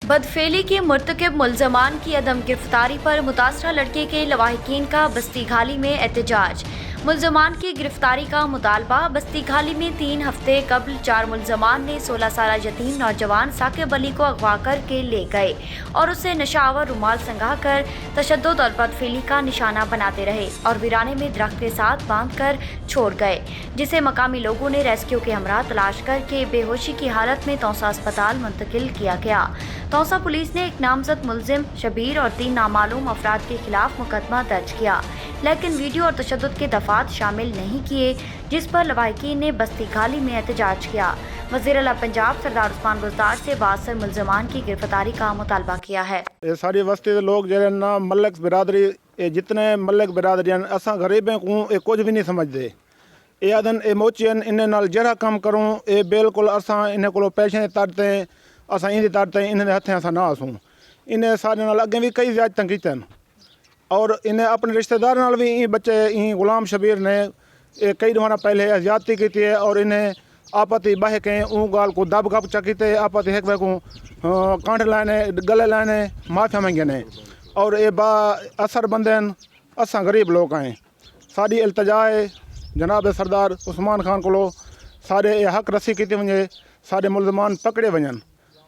बदफेली के मुर्तकिब मुल्ज़मान की अदम गिरफ्तारी पर मुतासरा लड़के के लवाहिकीन का बस्ती घाली में एहतजाज। मुल्ज़मान की गिरफ्तारी का मुतालबा। बस्ती घाली में 3 हफ्ते कबल 4 मुल्ज़मान ने 16 साला यतीम नौजवान साकिब अली को अगवा करके ले गए और उसे नशावर रुमाल संगा कर तशद्दुद और बदफेली का निशाना बनाते रहे और वीराने में दरख्त के साथ बांध कर छोड़ गए, जिसे मकामी लोगों ने रेस्क्यू के हमरा तलाश करके बेहोशी की हालत में तौसा अस्पताल मुंतकिल किया गया। तौसा पुलिस ने एक नामजद मुलजिम शबीर और 3 नामालूम अफराद के खिलाफ मुकदमा दर्ज किया, लेकिन वीडियो और तशद्दुद के दफात शामिल नहीं किए, जिस पर लवाहिकीन ने बस्ती घाली में एहतजाज किया। वज़ीर आला पंजाब सरदार उस्मान बुज़दार से बासर मुल्ज़मान की गिरफ्तारी का मुतालबा किया है। ये सारी बस्ती के लोग जो ना मलक बिरादरी, ये जितने मलक बिरादरी हैं, असा गरीबें को ये कुछ भी नहीं समझते। ये आदन ये मोचियन इन्हें नाल जरा काम करूँ, ये बिल्कुल असा इन्हें को पैसे तरते हैं, असा इंदी तरते हैं, इन्हें हथें असा ना आसूँ। इन्हें सारे नाल अगे भी कई ज्यादतियां कीतियां और इन्हें अपने रिश्तेदार नाल भी ई बच्चे ई गुलाम शबीर ने कई दफा पहले ज्यादती की है और इन्हें आपत्ति बह के ऊँ गाल को दब गप चकीते आपत्ति एक को कांठ लाने गले लाने माफिया मंगे ने और ये बा असर बंदे असा गरीब लोग हैं। साड़ी इल्तजा है जनाब सरदार उस्मान खान को सारे हक रसी की वजे, सारे मुल्ज़मान पकड़े वजन।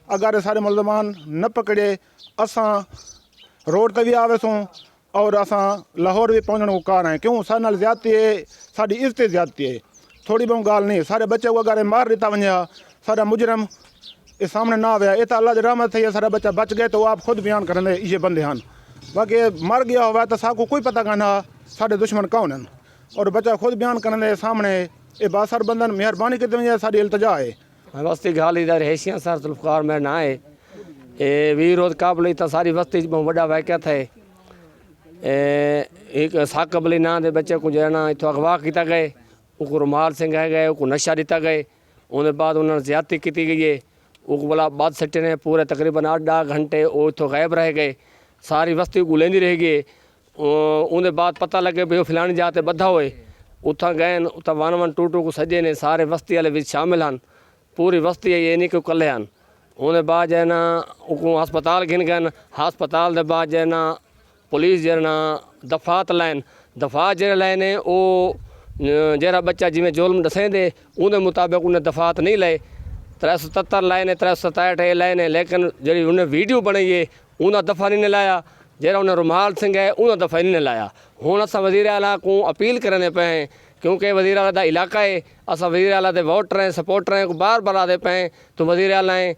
अगर सारे मुल्ज़मान न पकड़े असा रोड ते भी आवेसूँ और असा लाहौर भी पहुँचने को कार हैं। क्यों सारे नाल ज्यादती है, साड़ी इज्जत ज्यादती है, थोड़ी बहुत गाल नहीं। सारे बच्चे को अगर मार दिता वजे, सारा मुजरम ये सामने ना आया, ये तो अल्लाह की रहमत है, सारा बच्चा बच गए तो आप खुद बयान करेंगे ये बंदे हैं। बाकी मर गया हुआ तो साको कोई पता कहना सारे दुश्मन कौन हैं और बच्चा खुद बयान करने सामने ये बासर बंदन मेहरबानी करते वजे सारी इल्तजा है। बस्ती घाली दा हैसियत सर जुल्फकार मेरा ना है। ये विरोध काबली तो सारी बस्ती बड़ा वाक़या थे। एक साकिब अली नाम के बच्चे को जो है ना इतों अगवा किया गए, उनको रुमाल संगाए गए, उनको नशा दिता गए, उन्हें बाद उन्होंने ज्यादती की गई है। उनको बोला बाद सट्टे ने पूरे तकरीबन 8-10 घंटे वो इतों गायब रह गए, सारी बस्ती को लेंदी रह गई। उन्हें बाद पता लगे भी फलानी जाते बधा हुए उतना गए, उतना वन टू को सजे ने सारे बस्ती वाले भी शामिल हैं, पूरी बस्ती ये नहीं कि कले हैं। उन्हें बाद जो है ना उनको हस्पताल गिन गए, हस्पताल के बाद जो है ना पुलिस जो है ना दफात लैन दफात जो लैने वो जरा बच्चा जिमें जुल्म दसेंदे उन्हें मुताबिक उन्हें दफात नहीं लाए। 377 लाए ने 367 लाए ने, लेकिन जी उन्हें वीडियो बनाई है उन्हें दफ़ा नहीं लाया, जरा उन्हें रुमाल संगाए उन्हें दफ़ा नहीं लाया। हूँ अस वज़ीर आला को अपील करने पे हैं, क्योंकि वज़ीर आला का इलाका है, अस वज़ीर आला के वोटर हैं, सपोर्टर हैं, को बार बार आते पे तो वज़ीर आला हैं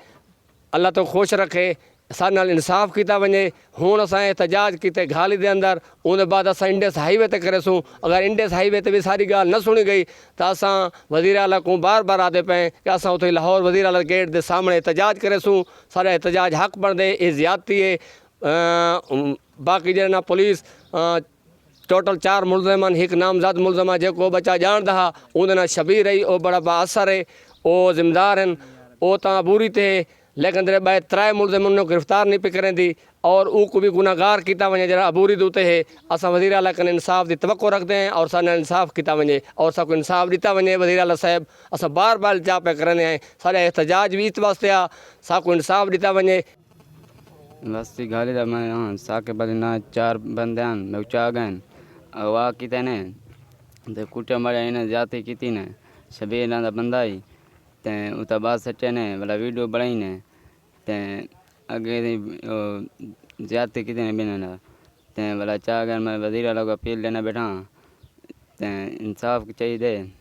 अल्लाह तो खुश रखे, सारे नाल इंसाफ किया वजे। हूँ अस एहतजाज किए घाली के अंदर, उन्हें बाद अस इंडस हाईवे ते करेसूँ। अगर इंडस हाईवे ते भी सारी गाल न सुनी गई तो अस वज़ीर आला को बार बार आते पे कि अस उत लाहौर वज़ीर आला गेट के सामने एहतजाज करेसूँ। सारा एहतजाज हक बनते, ये ज्यादती है। बाकी जो ना पुलिस टोटल 4 मुल्ज़म, एक नामजद मुल्ज़म है जो बच्चा जानता हा उन्हें ना शबीर है, वो बड़ा बासर है, वो जिम्मेदार हैं, वो तो अबूरी थे, लेकिन तेरे बाद 3 मुल्ज़म उन्होंने गिरफ्तार नहीं पे करें दी और को भी गुनाहगार किया वजे जरा अबूरी दूते है। अस वज़ीर आला कने इंसाफ की तवक्को रखते हैं और सारे इंसाफ किया वजे और सबको इंसाफ दिता वजे। वज़ीर आला साहब अस बार बार जा पे करने हैं, सारे एहतजाज भी इस वास्ते आ सबको इंसाफ दिता वजे। बस्ती घाली दा मैं साकिब अली ना 4 बंदे हैं बेचा गए अगवा किते ने ते कुटे मारे इन्हें जाती की ने शबीर ना बंदा ही ते उता बाद सट्टे ने वाला वीडियो बनाई ने ते अगे ज्यादती की ने बिना ते वाला चाह गए मैं वज़ीर आला को अपील लेना बैठा ते इंसाफ चाहिए।